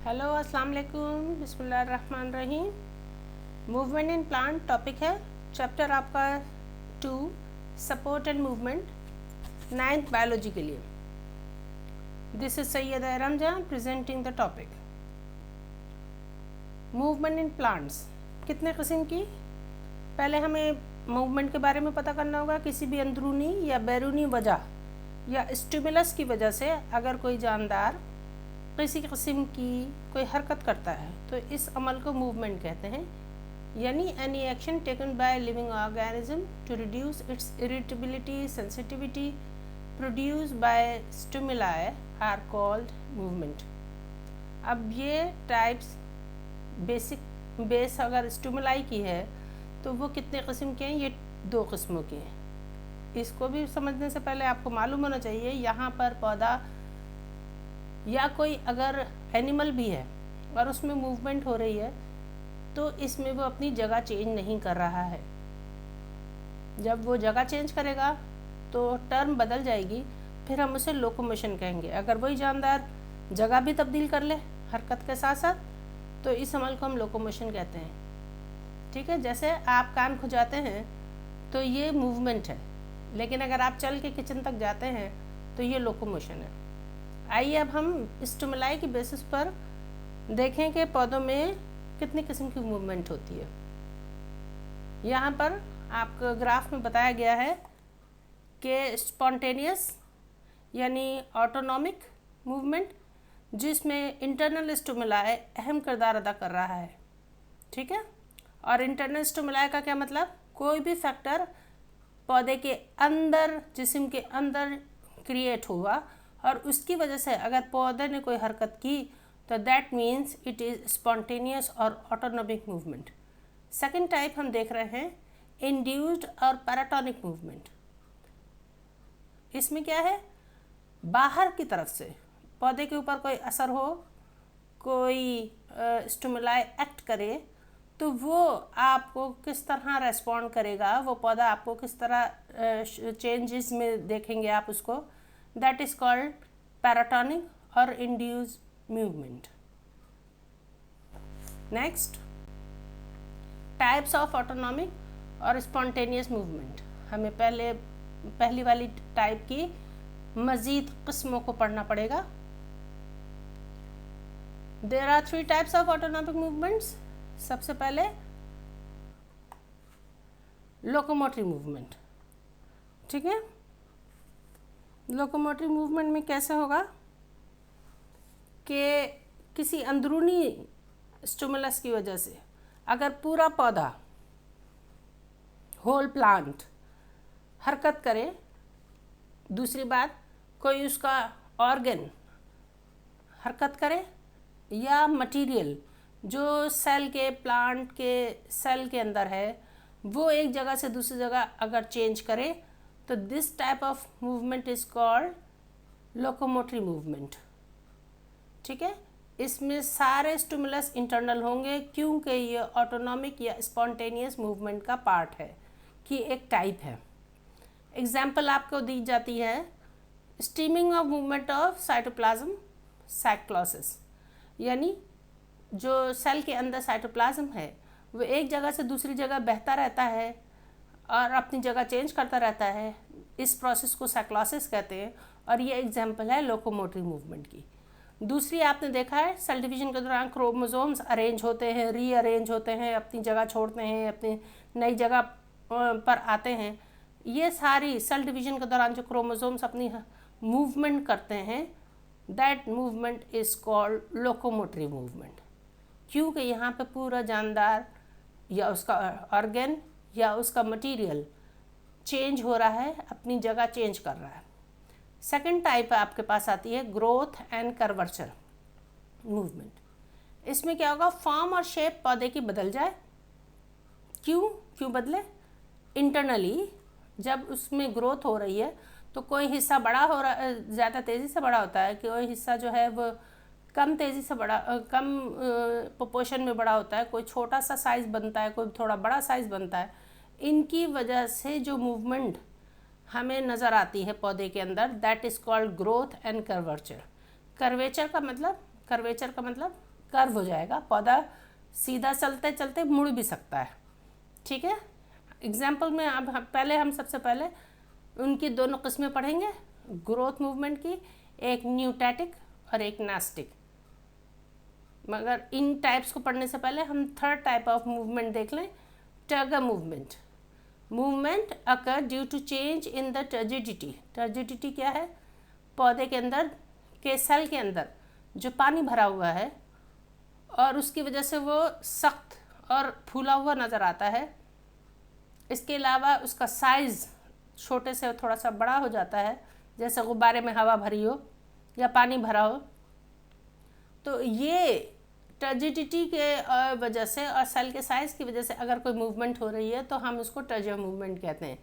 Hello अस्सलाम वालेकुम, बिस्मिल्लाहिर्रहमानिर्रहीम। मूवमेंट इन प्लांट टॉपिक है, चैप्टर आपका 2 support and movement, 9th biology के लिए। This is Syeda Ramzan presenting the topic. Movement in plants कितने किस्म की। पहले हमें मूवमेंट के बारे में पता करना होगा। किसी भी अंदरूनी या बैरूनी वजह या स्टिमुलस की वजह से अगर कोई जानदार किसी किस्म की कोई हरकत करता है तो इस अमल को मूवमेंट कहते हैं। यानी any action taken by living organism to reduce its irritability sensitivity produce by stimuli are called movement. अब ये टाइप्स बेस अगर स्टिमुलाई की है तो वो कितने किस्म के हैं, ये 2 किस्मों के हैं। इसको भी समझने से पहले आपको मालूम होना चाहिए यहाँ पर पौधा या कोई अगर एनिमल भी है और उसमें मूवमेंट हो रही है तो इसमें वो अपनी जगह चेंज नहीं कर रहा है। जब वो जगह चेंज करेगा तो टर्म बदल जाएगी, फिर हम उसे लोकोमोशन कहेंगे। अगर वही जानदार जगह भी तब्दील कर ले हरकत के साथ साथ तो इस अमल को हम लोकोमोशन कहते हैं। ठीक है, जैसे आप कान खुजाते हैं तो ये मूवमेंट है, लेकिन अगर आप चल के किचन तक जाते हैं तो ये लोकोमोशन है। आइए अब हम स्टिमुलाई की बेसिस पर देखें कि पौधों में कितनी किस्म की मूवमेंट होती है। यहाँ पर आपको ग्राफ में बताया गया है कि स्पॉन्टेनियस यानी ऑटोनॉमिक मूवमेंट, जिसमें इंटरनल स्टिमुलाई अहम किरदार अदा कर रहा है। ठीक है, और इंटरनल स्टिमुलाई का क्या मतलब, कोई भी फैक्टर पौधे के अंदर जिस्म के अंदर क्रिएट हुआ और उसकी वजह से अगर पौधे ने कोई हरकत की तो that means it is spontaneous और ऑटोनॉमिक मूवमेंट। सेकेंड टाइप हम देख रहे हैं इंड्यूस्ड और पैराटोनिक मूवमेंट। इसमें क्या है, बाहर की तरफ से पौधे के ऊपर कोई असर हो, कोई स्टिमुलाई एक्ट करे तो वो आपको किस तरह रेस्पॉन्ड करेगा, वो पौधा आपको किस तरह चेंजेस में देखेंगे आप उसको, दैट इज कॉल्ड पैराटोनिक और induced movement. Next, types of autonomic और स्पॉन्टेनियस मूवमेंट। हमें पहली वाली टाइप की मज़ीद किस्मों को पढ़ना पड़ेगा। There are 3 types of autonomic movements. सबसे पहले लोकोमोटरी मूवमेंट। ठीक है, लोकोमोटरी मूवमेंट में कैसे होगा कि किसी अंदरूनी स्टिमुलस की वजह से अगर पूरा पौधा होल प्लांट हरकत करे, दूसरी बात कोई उसका ऑर्गन हरकत करे या मटेरियल जो सेल के प्लांट के सेल के अंदर है वो एक जगह से दूसरी जगह अगर चेंज करे तो this type of movement is called locomotory movement. ठीक है, इसमें सारे स्टिमुलस इंटरनल होंगे क्योंकि ये ऑटोनॉमिक या स्पॉन्टेनियस मूवमेंट का पार्ट है कि एक टाइप है। एग्जाम्पल आपको दी जाती है steaming of movement of cytoplasm cyclosis, यानी जो सेल के अंदर साइटोप्लाज्म है वो एक जगह से दूसरी जगह बहता रहता है और अपनी जगह चेंज करता रहता है। इस प्रोसेस को साइक्लोसिस कहते हैं और ये एग्जांपल है लोकोमोटरी मूवमेंट की। दूसरी आपने देखा है सेल डिवीजन के दौरान क्रोमोसोम्स अरेंज होते हैं, रीअरेंज होते हैं, अपनी जगह छोड़ते हैं, अपनी नई जगह पर आते हैं। ये सारी सेल डिवीजन के दौरान जो क्रोमोसोम्स अपनी मूवमेंट करते हैं that movement is called locomotory movement, क्योंकि यहाँ पे पूरा जानदार या उसका ऑर्गन या उसका मटेरियल चेंज हो रहा है, अपनी जगह चेंज कर रहा है। सेकंड टाइप आपके पास आती है ग्रोथ एंड कर्वेचर मूवमेंट। इसमें क्या होगा, फॉर्म और शेप पौधे की बदल जाए। क्यों बदले, इंटरनली जब उसमें ग्रोथ हो रही है तो कोई हिस्सा बड़ा हो रहा, ज़्यादा तेज़ी से बड़ा होता है, कोई हिस्सा जो है वो कम तेज़ी से बड़ा, कम प्रोपोर्शन में बड़ा होता है, कोई छोटा सा साइज़ बनता है, कोई थोड़ा बड़ा साइज़ बनता है। इनकी वजह से जो मूवमेंट हमें नज़र आती है पौधे के अंदर that is called growth and curvature. Curvature का मतलब कर्व हो जाएगा, पौधा सीधा चलते चलते मुड़ भी सकता है। ठीक है, एग्जाम्पल में अब हम सबसे पहले उनकी दोनों किस्में पढ़ेंगे ग्रोथ मूवमेंट की, एक न्यूटैटिक और एक नास्टिक। मगर इन टाइप्स को पढ़ने से पहले हम थर्ड टाइप ऑफ मूवमेंट देख लें, turgor movement. Movement occur due to change in the turgidity. Turgidity क्या है? पौधे के अंदर के सेल के अंदर जो पानी भरा हुआ है और उसकी वजह से वो सख्त और फूला हुआ नज़र आता है। इसके अलावा उसका साइज़ छोटे से थोड़ा सा बड़ा हो जाता है, जैसे गुब्बारे में हवा भरी हो या पानी भरा हो। तो ये टर्जिडिटी के वजह से और सेल के साइज़ की वजह से अगर कोई मूवमेंट हो रही है तो हम उसको टर्जर मूवमेंट कहते हैं।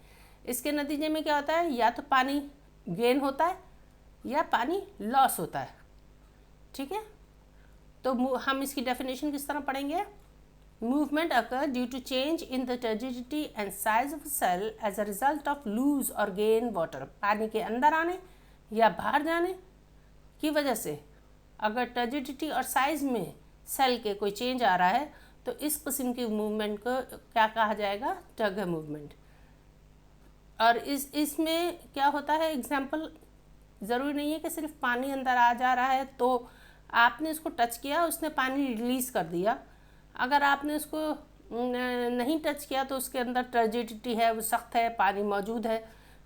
इसके नतीजे में क्या होता है? या तो पानी गेन होता है या पानी लॉस होता है। ठीक है, तो हम इसकी डेफिनेशन किस तरह पढ़ेंगे? Movement occur due to change in the turgidity and size of cell as a result of loose और गेन वाटर। पानी के अंदर आने या बाहर जाने की वजह से अगर टर्जिडिटी और साइज में सेल के कोई चेंज आ रहा है तो इस किस्म की मूवमेंट को क्या कहा जाएगा? Turgor movement. और इसमें क्या होता है? एग्जाम्पल, ज़रूरी नहीं है कि सिर्फ पानी अंदर आ जा रहा है तो आपने उसको टच किया, उसने पानी रिलीज़ कर दिया। अगर आपने उसको नहीं टच किया तो उसके अंदर टर्जिडिटी है, वो सख्त है, पानी मौजूद है।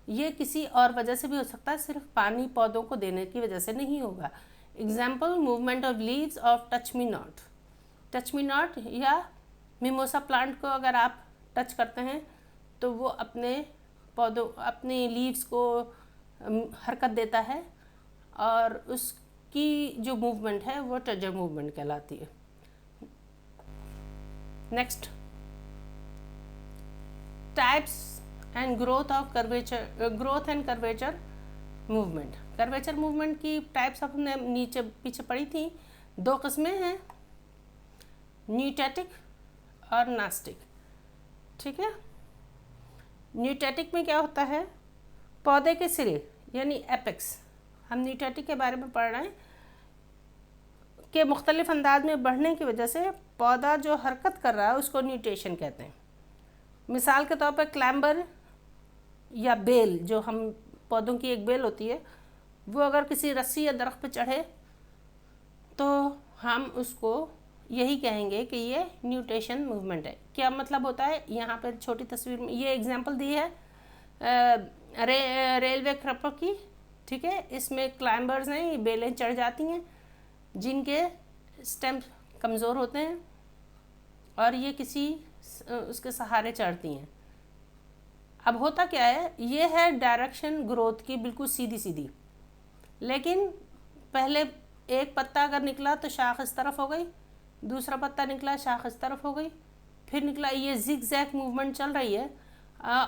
ये किसी और वजह से भी हो सकता है, सिर्फ पानी पौधों को देने की वजह से नहीं होगा। Example, movement of leaves of touch me not. Touch me not या मिमोसा प्लांट को अगर आप टच करते हैं तो वो अपने पौधों, अपने लीव्स को हरकत देता है और उसकी जो मूवमेंट है वो टर्जर मूवमेंट कहलाती है। Next, types and growth of curvature, growth and curvature movement. Curvature movement की टाइप्स हमने नीचे पीछे पढ़ी थी। दो किस्में हैं, न्यूटैटिक और नास्टिक। ठीक है, न्यूटैटिक में क्या होता है? पौधे के सिरे यानी एपेक्स, हम न्यूटैटिक के बारे में पढ़ रहे हैं, के मुख्तलिफ अंदाज में बढ़ने की वजह से पौधा जो हरकत कर रहा है उसको न्यूटेशन कहते हैं। मिसाल के तौर पर क्लैम्बर या बेल, जो हम पौधों की एक बेल होती है, वो अगर किसी रस्सी या दरख्त पे चढ़े तो हम उसको यही कहेंगे कि ये न्यूटेशन मूवमेंट है। क्या मतलब होता है? यहाँ पर छोटी तस्वीर में ये एग्जांपल दी है रेलवे क्रॉपर की। ठीक है, इसमें क्लाइंबर्स हैं, ये बेलें चढ़ जाती हैं जिनके स्टेम कमज़ोर होते हैं और ये किसी उसके सहारे चढ़ती हैं। अब होता क्या है? ये है डायरेक्शन ग्रोथ की बिल्कुल सीधी सीधी, लेकिन पहले एक पत्ता अगर निकला तो शाख इस तरफ हो गई, दूसरा पत्ता निकला शाख इस तरफ हो गई, फिर निकला, ये जिग जैग मूवमेंट चल रही है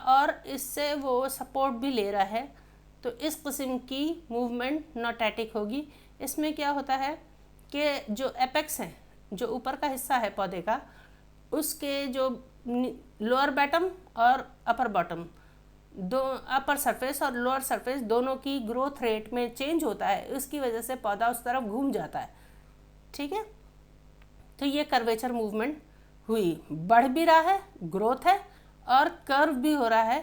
और इससे वो सपोर्ट भी ले रहा है। तो इस किस्म की मूवमेंट नोटैटिक होगी। इसमें क्या होता है कि जो एपेक्स हैं, जो ऊपर का हिस्सा है पौधे का, उसके जो लोअर बॉटम और अपर बॉटम, दो अपर सरफेस और लोअर सरफेस दोनों की ग्रोथ रेट में चेंज होता है, उसकी वजह से पौधा उस तरफ घूम जाता है। ठीक है, तो ये कर्वेचर मूवमेंट हुई, बढ़ भी रहा है, ग्रोथ है, और कर्व भी हो रहा है,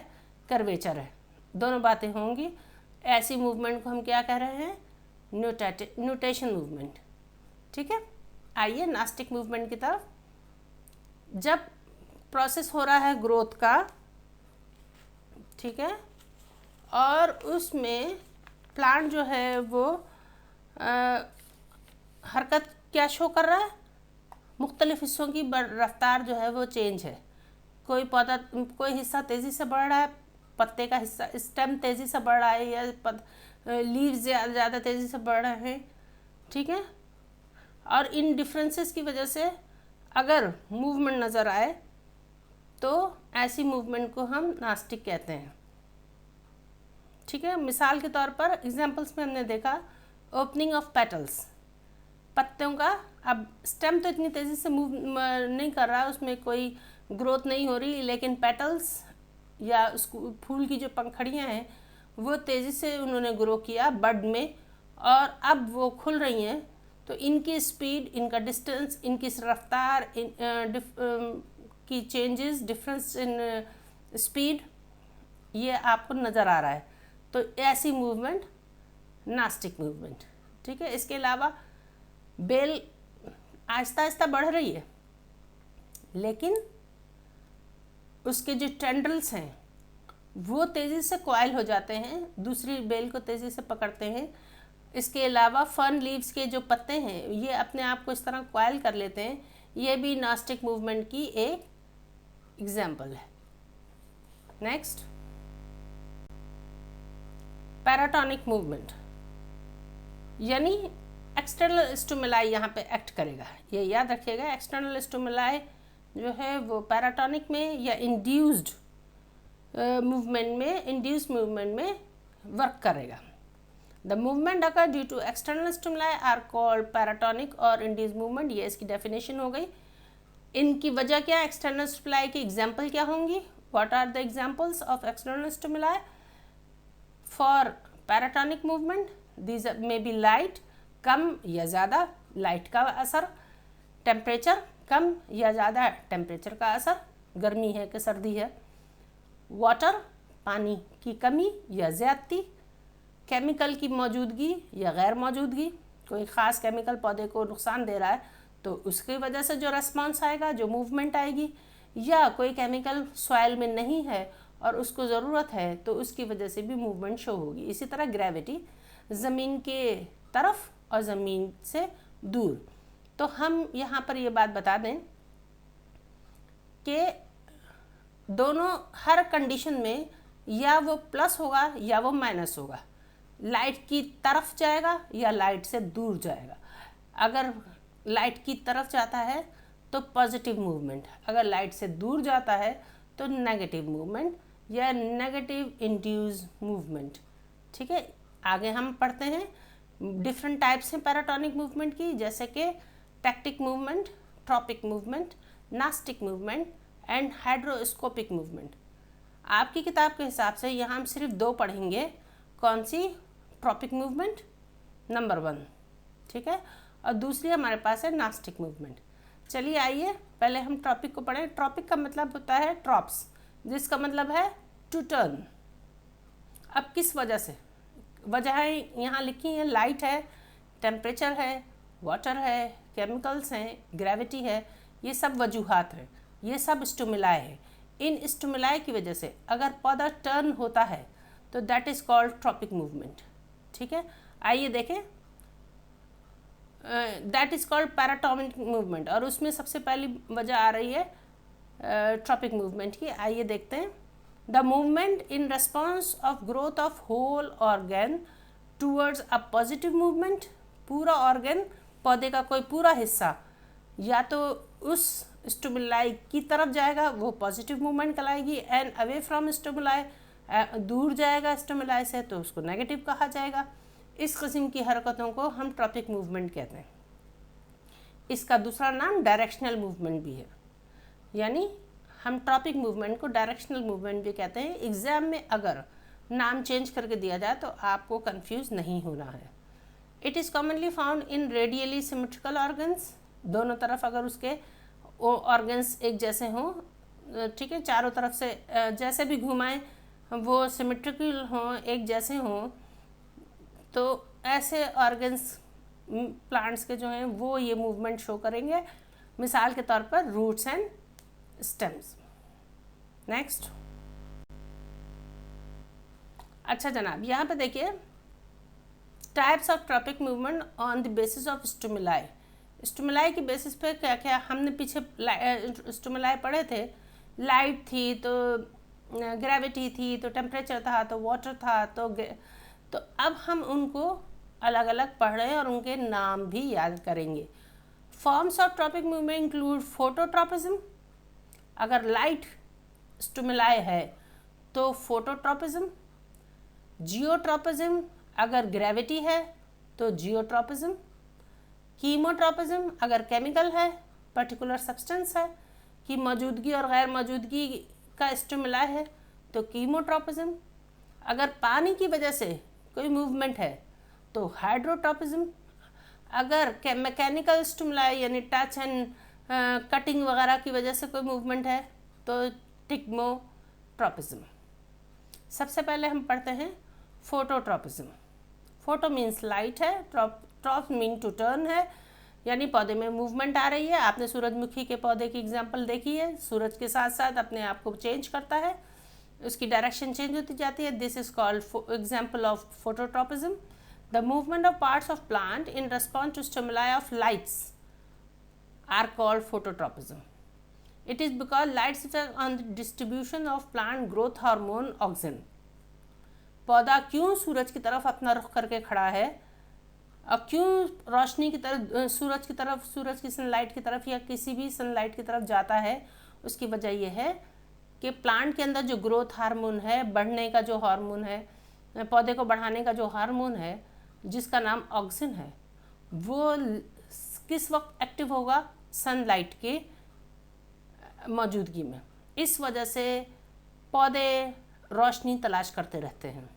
कर्वेचर है, दोनों बातें होंगी। ऐसी मूवमेंट को हम क्या कह रहे हैं? Nutation movement. ठीक है, आइए नास्टिक मूवमेंट की तरफ। जब प्रोसेस हो रहा है ग्रोथ का, ठीक है, और उसमें प्लांट जो है वो हरकत क्या शो कर रहा है? मुख्तलिफ हिस्सों की रफ्तार जो है वो चेंज है। कोई पौधा, कोई हिस्सा तेज़ी से बढ़ रहा है, पत्ते का हिस्सा, स्टेम तेज़ी से बढ़ रहा है, या लीव्स ज़्यादा तेज़ी से बढ़ रहे हैं। ठीक है, और इन डिफरेंसेस की वजह से अगर मूवमेंट नज़र आए तो ऐसी मूवमेंट को हम नास्टिक कहते हैं। ठीक है, मिसाल के तौर पर एग्जांपल्स में हमने देखा ओपनिंग ऑफ पेटल्स, पत्तों का। अब स्टेम तो इतनी तेज़ी से मूव नहीं कर रहा, उसमें कोई ग्रोथ नहीं हो रही, लेकिन पेटल्स या उसको फूल की जो पंखड़ियाँ हैं वो तेज़ी से उन्होंने ग्रो किया बड में, और अब वो खुल रही हैं। तो इनकी स्पीड, इनका डिस्टेंस, इनकी रफ्तार, की चेंजेस, डिफरेंस इन स्पीड, ये आपको नज़र आ रहा है। तो ऐसी मूवमेंट नास्टिक मूवमेंट, ठीक है। इसके अलावा बेल आहिस्ता आहिस्ता बढ़ रही है, लेकिन उसके जो टेंड्रल्स हैं वो तेज़ी से कॉइल हो जाते हैं, दूसरी बेल को तेज़ी से पकड़ते हैं। इसके अलावा फर्न लीव्स के जो पत्ते हैं ये अपने आप को इस तरह कॉइल कर लेते हैं। ये भी नास्टिक मूवमेंट की एक एग्जाम्पल है। नेक्स्ट, पैराटोनिक मूवमेंट, यानी एक्सटर्नल स्टिमुलाई यहाँ पे एक्ट करेगा। ये याद रखिएगा, एक्सटर्नल स्टिमुलाई जो है वो पैराटोनिक में या इंड्यूस्ड मूवमेंट में वर्क करेगा। The movement occur due to external stimuli are called paratonic और इंड्यूस्ड मूवमेंट। ये इसकी डेफिनेशन हो गई। इनकी वजह क्या, एक्सटर्नल स्टिमुलाई की एग्जाम्पल क्या होंगी? What are the examples of external stimuli for paratonic movement? These may be light, कम या ज़्यादा लाइट का असर, टेम्परेचर, कम या ज़्यादा टेम्परेचर का असर, गर्मी है कि सर्दी है, वाटर, पानी की कमी या ज़्यादती, केमिकल की मौजूदगी या गैर मौजूदगी, कोई ख़ास केमिकल पौधे को नुकसान दे रहा है तो उसकी वजह से जो रेस्पॉन्स आएगा, जो मूवमेंट आएगी, या कोई केमिकल सॉइल में नहीं है और उसको ज़रूरत है तो उसकी वजह से भी मूवमेंट शो होगी। इसी तरह ग्रेविटी, ज़मीन के तरफ और ज़मीन से दूर। तो हम यहाँ पर ये बात बता दें कि दोनों हर कंडीशन में या वो प्लस होगा या वो माइनस होगा, लाइट की तरफ जाएगा या लाइट से दूर जाएगा। अगर लाइट की तरफ जाता है तो पॉजिटिव मूवमेंट, अगर लाइट से दूर जाता है तो नेगेटिव मूवमेंट या नेगेटिव इंड्यूस मूवमेंट, ठीक है। आगे हम पढ़ते हैं डिफरेंट टाइप्स हैं पैराटोनिक मूवमेंट की, जैसे कि tactic movement, tropic movement, nastic movement and hydroscopic movement. आपकी किताब के हिसाब से यहाँ हम सिर्फ 2 पढ़ेंगे। कौन सी? ट्रॉपिक मूवमेंट नंबर 1, ठीक है, और दूसरी हमारे पास है नास्टिक मूवमेंट। चलिए आइए पहले हम ट्रॉपिक को पढ़ें। ट्रॉपिक का मतलब होता है ट्रॉप्स, जिसका मतलब है टू टर्न। अब किस वजह से? वजहें यहाँ लिखी हैं, लाइट है, टेम्परेचर है, वाटर है, केमिकल्स हैं, ग्रेविटी है, ये सब वजूहात हैं, ये सब स्टिमुलाई है। इन स्टिमुलाई की वजह से अगर पौधा टर्न होता है तो that is called tropic movement, ठीक है। आइए देखें, that is called paratonic movement, और उसमें सबसे पहली वजह आ रही है ट्रॉपिक मूवमेंट की। आइए देखते हैं। The movement in response of growth of whole organ towards a positive movement. पूरा ऑर्गेन, पौधे का कोई पूरा हिस्सा या तो उस स्टिमुलाई की तरफ जाएगा, वो पॉजिटिव मूवमेंट कहलाएगी, एंड अवे फ्रॉम स्टिमुलाई, दूर जाएगा स्टिमुलाई से तो उसको नेगेटिव कहा जाएगा। इस किस्म की हरकतों को हम ट्रॉपिक मूवमेंट कहते हैं। इसका दूसरा नाम डायरेक्शनल मूवमेंट भी है, यानी हम ट्रॉपिक मूवमेंट को डायरेक्शनल मूवमेंट भी कहते हैं। एग्ज़ाम में अगर नाम चेंज करके दिया जाए तो आपको कंफ्यूज नहीं होना है। It is commonly found in radially symmetrical organs. दोनों तरफ अगर उसके ऑर्गन्स एक जैसे हों, ठीक है, चारों तरफ से जैसे भी घुमाएं वो सिमेट्रिकल हों, एक जैसे हों, तो ऐसे ऑर्गन्स प्लांट्स के जो हैं वो ये मूवमेंट शो करेंगे। मिसाल के तौर पर रूट्स एंड स्टेम्स। नेक्स्ट, अच्छा जनाब, यहाँ पे देखिए types of tropic movement on the basis of stimuli. Stimuli की बेसिस पे क्या क्या हमने पीछे स्टिमुलाई पढ़े थे। लाइट थी तो ग्रेविटी थी, तो टेम्परेचर था, तो वाटर था, तो अब हम उनको अलग अलग पढ़ रहे हैं और उनके नाम भी याद करेंगे। Forms of tropic movement include phototropism. अगर लाइट स्टिमुलाई है तो फोटोट्रॉपिज्म। जियोट्रॉपिज्म, अगर ग्रेविटी है तो जियोट्रॉपिज्म। कीमोट्रॉपिज्म, अगर केमिकल है, पर्टिकुलर सब्सटेंस है की मौजूदगी और गैर मौजूदगी का स्टिमुलाई है तो कीमोट्रॉपिज्म। अगर पानी की वजह से कोई मूवमेंट है तो हाइड्रोट्रॉपिज्म। अगर मैकेनिकल स्टिमुलाई यानी टच एंड कटिंग वगैरह की वजह से कोई मूवमेंट है तो टिग्मोट्रोपिज्म। सबसे पहले हम पढ़ते हैं फोटोट्रोपिज्म। फोटो मीन्स लाइट है, ट्रॉप मीन टू टर्न है, यानी पौधे में मूवमेंट आ रही है। आपने सूरजमुखी के पौधे की एग्जांपल देखी है, सूरज के साथ साथ अपने आप को चेंज करता है, उसकी डायरेक्शन चेंज होती जाती है। This is called example of phototropism. The movement of parts of plant in response to stimuli of lights are called phototropism. It is because lights are on the distribution of plant growth hormone auxin. पौधा क्यों सूरज की तरफ अपना रुख करके खड़ा है और क्यों रोशनी की तरफ, सूरज की सनलाइट की तरफ या किसी भी सनलाइट की तरफ जाता है, उसकी वजह यह है कि प्लांट के अंदर जो ग्रोथ हार्मोन है, बढ़ने का जो हार्मोन है, पौधे को बढ़ाने का जो हार्मोन है जिसका नाम ऑक्सिन है, वो किस वक्त एक्टिव होगा? सनलाइट के मौजूदगी में। इस वजह से पौधे रोशनी तलाश करते रहते हैं।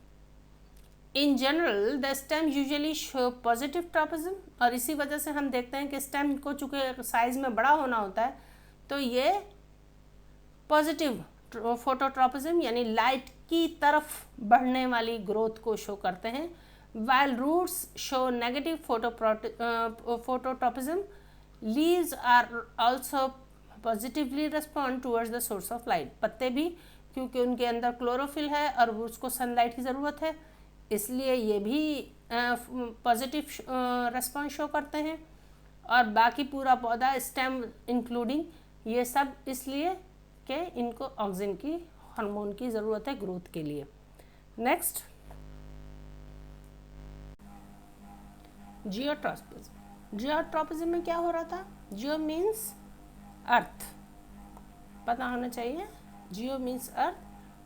In general the stem usually show positive tropism, और इसी वजह से हम देखते हैं कि स्टेम को चूँकि साइज में बड़ा होना होता है तो ये पॉजिटिव फोटोट्रोपिज्म यानी लाइट की तरफ बढ़ने वाली ग्रोथ को शो करते हैं। While roots show negative phototropism, leaves are also positively respond towards the source of light. पत्ते भी, क्योंकि उनके अंदर क्लोरोफिल है और उसको सनलाइट की ज़रूरत है, इसलिए ये भी पॉजिटिव रिस्पॉन्स शो करते हैं। और बाकी पूरा पौधा, स्टेम इंक्लूडिंग, ये सब इसलिए कि इनको ऑक्सीजन की, हार्मोन की ज़रूरत है ग्रोथ के लिए। Next, geotropism. जियोट्रोपिज्म में क्या हो रहा था? जियो मीन्स अर्थ, पता होना चाहिए। जियो means earth,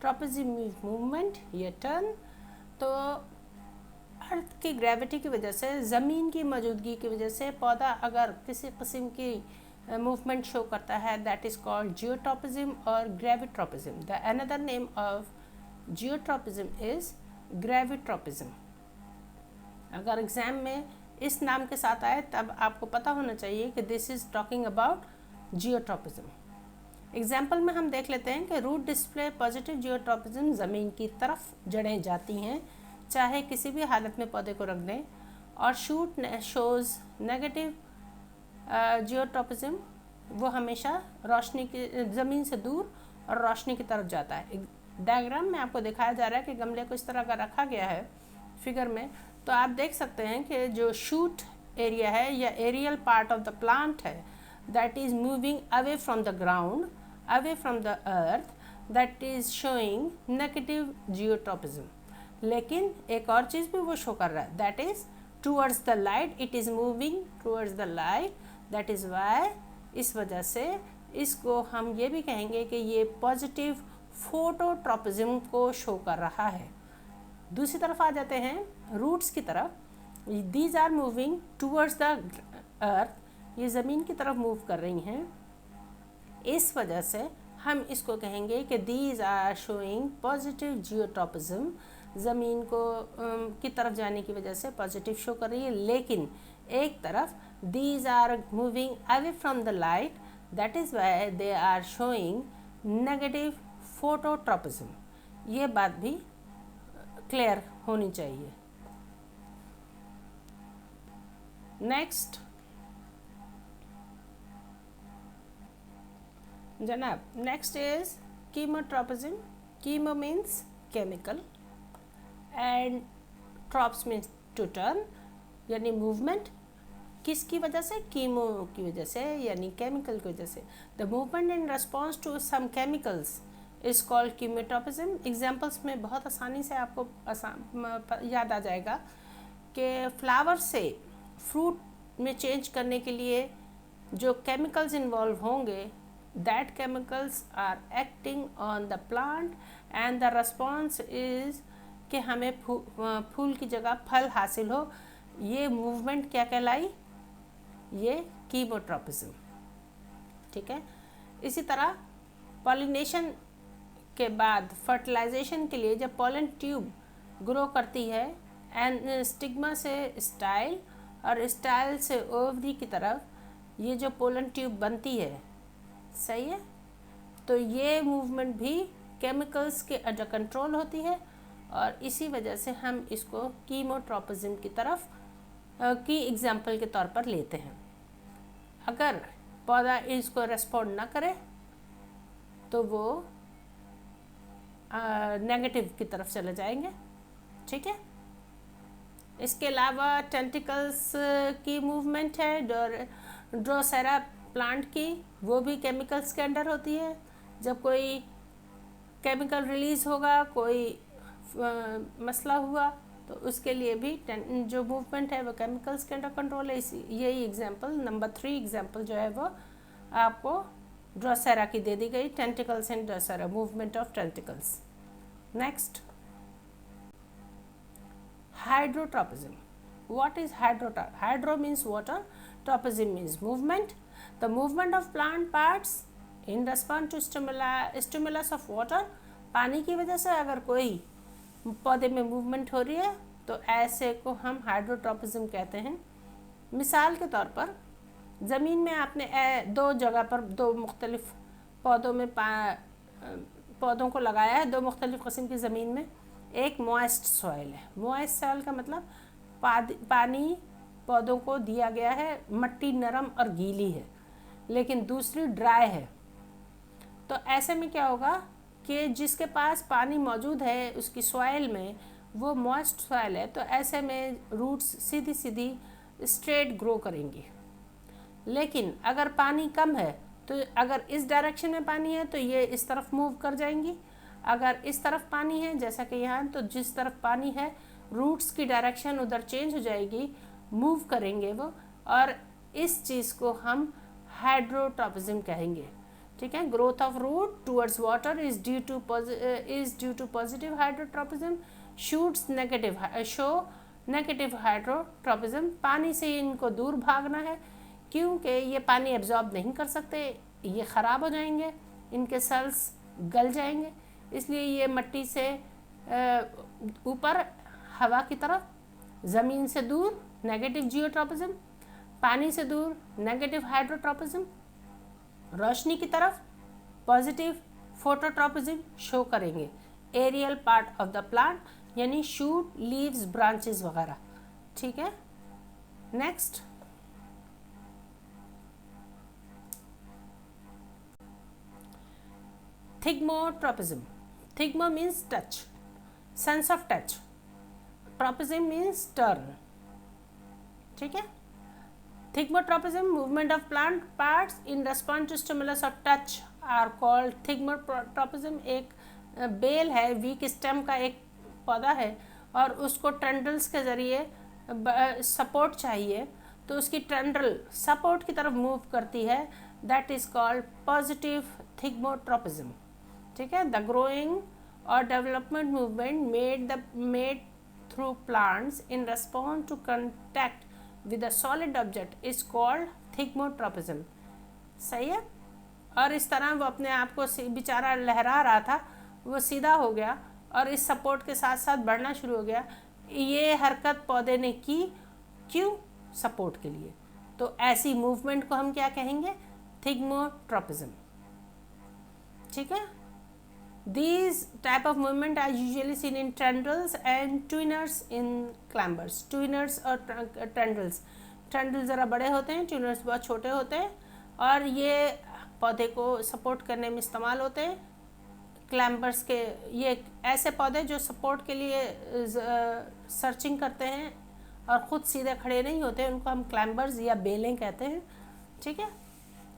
tropism means movement या टर्न। तो अर्थ की ग्रेविटी की वजह से, ज़मीन की मौजूदगी की वजह से पौधा अगर किसी किस्म की मूवमेंट शो करता है, दैट इज़ कॉल्ड जियोट्रोपिज्म और gravitropism. The another name of geotropism is gravitropism. अगर एग्जाम में इस नाम के साथ आए तब आपको पता होना चाहिए कि this is talking about geotropism. Example में हम देख लेते हैं कि रूट डिस्प्ले पॉजिटिव जियोट्रोपिज्म, ज़मीन की तरफ जड़ें जाती हैं चाहे किसी भी हालत में पौधे को रख दें, और शूट शोज़ नेगेटिव जियोट्रोपिज्म, वो हमेशा रोशनी की, ज़मीन से दूर और रोशनी की तरफ जाता है। डायग्राम में आपको दिखाया जा रहा है कि गमले को इस तरह का रखा गया है फिगर में, तो आप देख सकते हैं कि जो शूट एरिया है या aerial part of the plant है, that is moving away from the ground, away from the earth, that is showing negative geotropism. लेकिन एक और चीज़ भी वो शो कर रहा है, that is towards the light, it is moving towards the light, that is why, इस वजह से इसको हम ये भी कहेंगे कि ये पॉजिटिव फोटोट्रोपिज्म को शो कर रहा है। दूसरी तरफ आ जाते हैं रूट्स की तरफ। these are moving towards the earth, ये ज़मीन की तरफ मूव कर रही हैं, इस वजह से हम इसको कहेंगे कि these are showing positive geotropism. ज़मीन को की तरफ जाने की वजह से पॉजिटिव शो कर रही है, लेकिन एक तरफ these are moving away from the light, that is why they are showing negative phototropism. ये बात भी क्लियर होनी चाहिए। नेक्स्ट जनाब, next is chemotropism. Chemo means chemical and trops means to turn, यानी मूवमेंट। किसकी वजह से? कीमो की वजह से, यानी केमिकल की वजह से। The movement in response to some chemicals is called chemotropism. Examples में बहुत आसानी से आपको याद आ जाएगा कि फ्लावर से फ्रूट में चेंज करने के लिए जो केमिकल्स इन्वॉल्व होंगे, that chemicals are acting on the plant and the response is कि हमें फूल की जगह फल हासिल हो। ये मूवमेंट क्या कहलाई? ये कीमोट्रोपिज्म। ठीक है। इसी तरह पॉलिनेशन के बाद फर्टिलाइजेशन के लिए जब पॉलन ट्यूब ग्रो करती है एंड स्टिग्मा से स्टाइल और स्टाइल से ओवरी की तरफ ये जो पोलन ट्यूब बनती है, सही है, तो ये मूवमेंट भी केमिकल्स के अंडर कंट्रोल होती है और इसी वजह से हम इसको कीमोट्रोपिज्म की तरफ की एग्जाम्पल के तौर पर लेते हैं। अगर पौधा इसको रेस्पॉन्ड ना करे तो वो नेगेटिव की तरफ चले जाएंगे, ठीक है। इसके अलावा टेंटिकल्स की मूवमेंट है ड्रोसेरा प्लांट की, वो भी केमिकल्स के अंडर होती है। जब कोई केमिकल रिलीज होगा, कोई मसला हुआ, तो उसके लिए भी जो मूवमेंट है वो केमिकल्स के अंडर कंट्रोल है। इसी यही एग्जांपल नंबर 3 एग्जांपल जो है वो आपको ड्रोसेरा की दे दी गई, tentacles and Drosera, movement of tentacles. Next, hydrotropism. What is hydrotropism? Hydro means water, tropism means movement. The movement of plant parts in response to stimulus of water. पानी की वजह से अगर कोई पौधे में मूवमेंट हो रही है तो ऐसे को हम हाइड्रोट्रोपिज्म कहते हैं। मिसाल के तौर पर ज़मीन में आपने दो जगह पर दो मुख्तलिफ पौधों में पौधों को लगाया है, दो मुख्तलिफ किस्म की ज़मीन में। एक मॉइस्ट सॉइल है, मॉइस्ट सॉइल का मतलब पानी पौधों को दिया गया है, मट्टी नरम और गीली है, लेकिन दूसरी ड्राई है। तो ऐसे में क्या होगा कि जिसके पास पानी मौजूद है उसकी सॉइल में, वो मॉइस्ट सॉइल है, तो ऐसे में रूट्स सीधी सीधी स्ट्रेट ग्रो करेंगी। लेकिन अगर पानी कम है तो अगर इस डायरेक्शन में पानी है तो ये इस तरफ मूव कर जाएंगी, अगर इस तरफ पानी है जैसा कि यहाँ, तो जिस तरफ पानी है रूट्स की डायरेक्शन उधर चेंज हो जाएगी, मूव करेंगे वो, और इस चीज़ को हम हाइड्रोट्रोपिज्म कहेंगे, ठीक है। Growth of root towards water is due to positive hydrotropism, shoots show negative hydrotropism. पानी से इनको दूर भागना है क्योंकि ये पानी एब्जॉर्ब नहीं कर सकते, ये ख़राब हो जाएंगे, इनके सेल्स गल जाएंगे, इसलिए ये मट्टी से ऊपर हवा की तरफ, ज़मीन से दूर नेगेटिव जियोट्रोपिज्म, पानी से दूर नेगेटिव हाइड्रोट्रोपिज्म, रोशनी की तरफ पॉजिटिव फोटोट्रोपिज्म शो करेंगे। Aerial part of the plant यानी शूट, लीव्स, ब्रांचेस वगैरह, ठीक है। Next, thigmotropism. Thigmo means touch, sense of touch. Tropism means turn, ठीक है। Thigmotropism, movement of plant parts in response to stimulus of touch are called thigmotropism। एक bell है, week stem का एक पौधा है और उसको ट्रेंडल्स के ज़रिए सपोर्ट चाहिए, तो उसकी ट्रेंडल सपोर्ट की तरफ मूव करती है, that is called positive thigmotropism, ठीक है। द ग्रोइंग और development movement made through plants in response to contact with a solid object is called thigmotropism, सही है। और इस तरह वो अपने आप को बेचारा लहरा रहा था, वो सीधा हो गया और इस सपोर्ट के साथ साथ बढ़ना शुरू हो गया। ये हरकत पौधे ने की, क्यों? सपोर्ट के लिए। तो ऐसी मूवमेंट को हम क्या कहेंगे? थिग्मोट्रोपिज्म, ठीक है। These type of movement are usually seen in tendrils and twiners in climbers. Twiners और tendrils, tendrils ज़रा बड़े होते हैं, twiners बहुत छोटे होते हैं, और ये पौधे को सपोर्ट करने में इस्तेमाल होते हैं। क्लाइंबर्स के ये ऐसे पौधे जो सपोर्ट के लिए सर्चिंग करते हैं और ख़ुद सीधे खड़े नहीं होते, उनको हम क्लाइंबर्स या बेलें कहते हैं, ठीक है।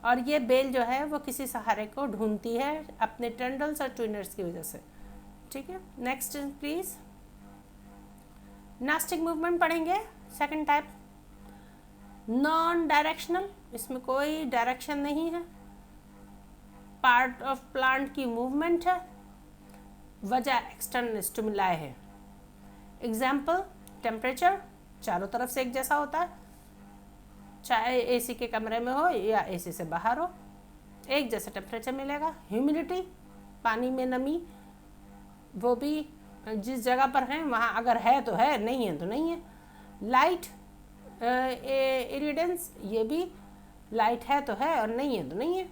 और ये बेल जो है वो किसी सहारे को ढूंढती है अपने टेंडल्स और ट्विनर्स की वजह से, ठीक है। नेक्स्ट प्लीज, नास्टिक मूवमेंट पढ़ेंगे। सेकंड टाइप, नॉन डायरेक्शनल, इसमें कोई डायरेक्शन नहीं है, पार्ट ऑफ प्लांट की मूवमेंट है, वजह एक्सटर्नल स्टिमुलाई है। एग्जाम्पल, टेम्परेचर चारों तरफ से एक जैसा होता है, चाहे एसी के कमरे में हो या एसी से बाहर हो, एक जैसा टेम्परेचर मिलेगा। ह्यूमिडिटी, पानी में नमी, वो भी जिस जगह पर है वहाँ अगर है तो है, नहीं है तो नहीं है। लाइट, इरिडेंस, ये भी लाइट है तो है और नहीं है तो नहीं है,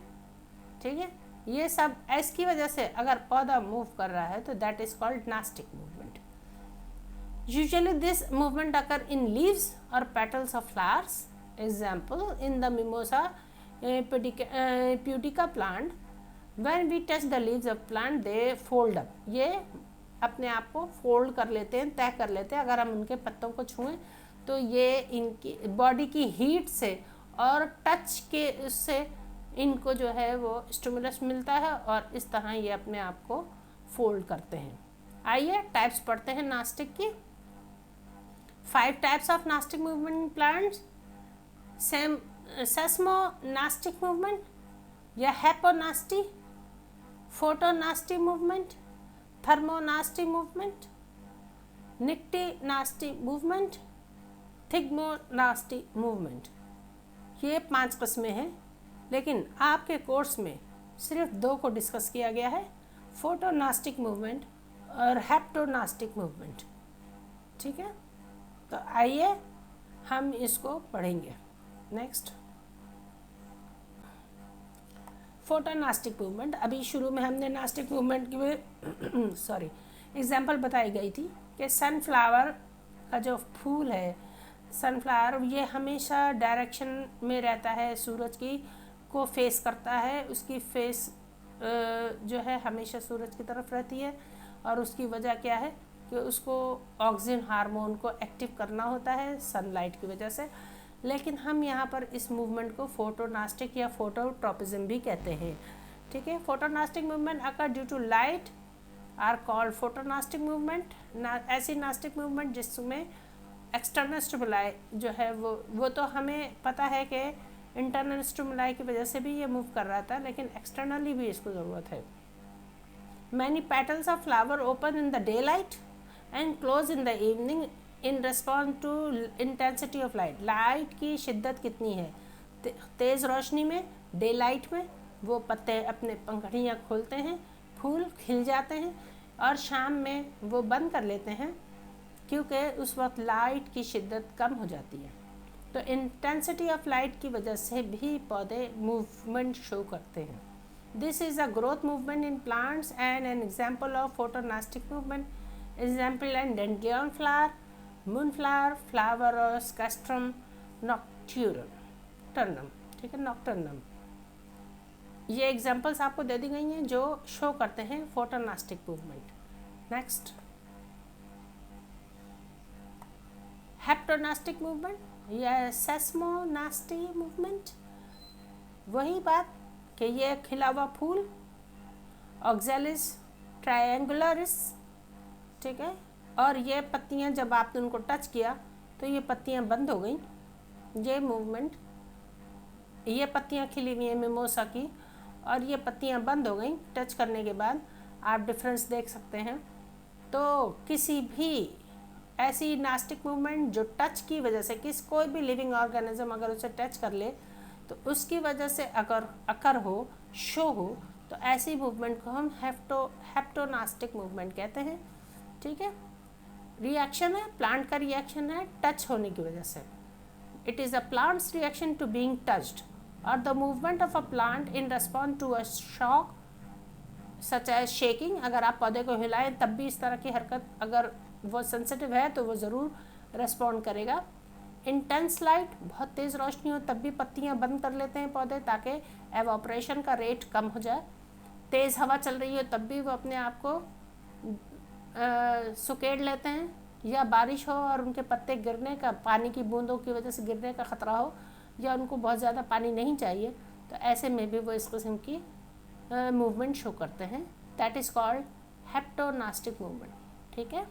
ठीक है। ये सब एस की वजह से अगर पौधा मूव कर रहा है तो that is called nastic movement. Usually this movement occur in leaves और petals of flowers. Example in the mimosa pudica plant, when we touch the leaves of plant they fold up, ये अपने आप को fold कर लेते हैं, तय कर लेते हैं। अगर हम उनके पत्तों को छुएं तो ये इनकी बॉडी की हीट से और टच के उससे इनको जो है वो स्टिमुलस मिलता है और इस तरह ये अपने आप को फोल्ड करते हैं। आइए टाइप्स पढ़ते हैं नास्टिक की। 5 types of nastic movement in plants. Seismonastic movement या hyponasty, photonasty movement, thermonasty movement, nyctinasty movement, thigmonasty movement. ये 5 किस्में हैं, लेकिन आपके कोर्स में सिर्फ 2 को डिस्कस किया गया है, फोटोनास्टिक मूवमेंट और हेप्टोनास्टिक मूवमेंट, ठीक है। तो आइए हम इसको पढ़ेंगे। Next, photonastic movement. अभी शुरू में हमने नास्टिक मूवमेंट की सॉरी एग्जाम्पल बताई गई थी कि सनफ्लावर का जो फूल है, सनफ्लावर ये हमेशा डायरेक्शन में रहता है, सूरज की को फेस करता है, उसकी फेस जो है हमेशा सूरज की तरफ रहती है और उसकी वजह क्या है कि उसको ऑक्सीजन हार्मोन को एक्टिव करना होता है सनलाइट की वजह से। लेकिन हम यहाँ पर इस मूवमेंट को फोटोनास्टिक या फोटोट्रोपिज्म भी कहते हैं, ठीक है। Photonastic movement occur due to light are called photonastic movement. ऐसी नास्टिक मूवमेंट जिसमें एक्सटर्नल स्टिमुलाई जो है वो तो हमें पता है कि इंटरनल स्टिमुलाई की वजह से भी ये मूव कर रहा था, लेकिन एक्सटर्नली भी इसको ज़रूरत है। Many petals of flower open in the day light and close in the evening in response to intensity of light. Light की शिद्दत कितनी है, तेज़ रोशनी में, डे लाइट में वो पत्ते अपने पंखुड़ियाँ खोलते हैं, फूल खिल जाते हैं और शाम में वो बंद कर लेते हैं क्योंकि उस वक्त लाइट की शिद्दत कम हो जाती है। तो इंटेंसिटी ऑफ लाइट की वजह से भी पौधे मूवमेंट शो करते हैं। This is a growth movement in plants and an example of photonastic movement. Example and dandelion flower, moonflower, flowers, cestrum nocturnum, ठीक है, नॉक्टर्नम। ये एग्जाम्पल्स आपको दे दी गई हैं जो शो करते हैं फोटोनास्टिक मूवमेंट। नेक्स्ट, हेप्टोनास्टिक मूवमेंट या सेस्मोनास्टी मूवमेंट। वही बात कि ये खिला हुआ फूल ऑक्जेलिस ट्रायंगुलरिस, ठीक है, और ये पत्तियां जब आपने उनको टच किया तो ये पत्तियां बंद हो गई। ये मूवमेंट, ये पत्तियां खिली हुई हैं मिमोसा की और ये पत्तियां बंद हो गई टच करने के बाद। आप डिफरेंस देख सकते हैं। तो किसी भी ऐसी नास्टिक मूवमेंट जो टच की वजह से कोई भी लिविंग ऑर्गेनिज्म अगर उसे टच कर ले तो उसकी वजह से अगर अकर हो, शो हो, तो ऐसी मूवमेंट को हम हेप्टोनास्टिक मूवमेंट कहते हैं, ठीक है। रिएक्शन है, प्लांट का रिएक्शन है टच होने की वजह से। It is a plant's reaction to being touched और the movement of a plant in response to a shock such as shaking. अगर आप पौधे को हिलाएं तब भी इस तरह की हरकत, अगर वो सेंसिटिव है तो वो ज़रूर रेस्पॉन्ड करेगा। इंटेंस लाइट, बहुत तेज़ रोशनी हो तब भी पत्तियां बंद कर लेते हैं पौधे ताकि एवापोरेशन का रेट कम हो जाए। तेज़ हवा चल रही हो तब भी वो अपने आप को सुकेड़ लेते हैं, या बारिश हो और उनके पत्ते गिरने का, पानी की बूंदों की वजह से गिरने का ख़तरा हो, या उनको बहुत ज़्यादा पानी नहीं चाहिए, तो ऐसे में भी वो इस किस्म की मूवमेंट शो करते हैं। दैट इज़ कॉल्ड हेप्टोनास्टिक मूवमेंट, ठीक है।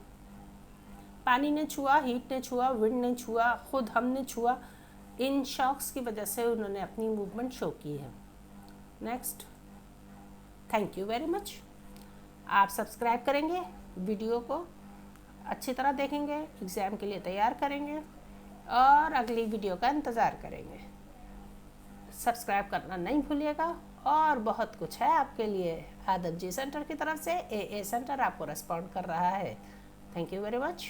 पानी ने छुआ, हीट ने छुआ, विंड ने छुआ, खुद हमने छुआ, इन शॉक्स की वजह से उन्होंने अपनी मूवमेंट शो की है। Next, thank you very much. आप सब्सक्राइब करेंगे, वीडियो को अच्छी तरह देखेंगे, एग्ज़ाम के लिए तैयार करेंगे और अगली वीडियो का इंतज़ार करेंगे। सब्सक्राइब करना नहीं भूलिएगा और बहुत कुछ है आपके लिए। आदब जी सेंटर की तरफ से AA सेंटर आपको रेस्पॉन्ड कर रहा है। Thank you very much.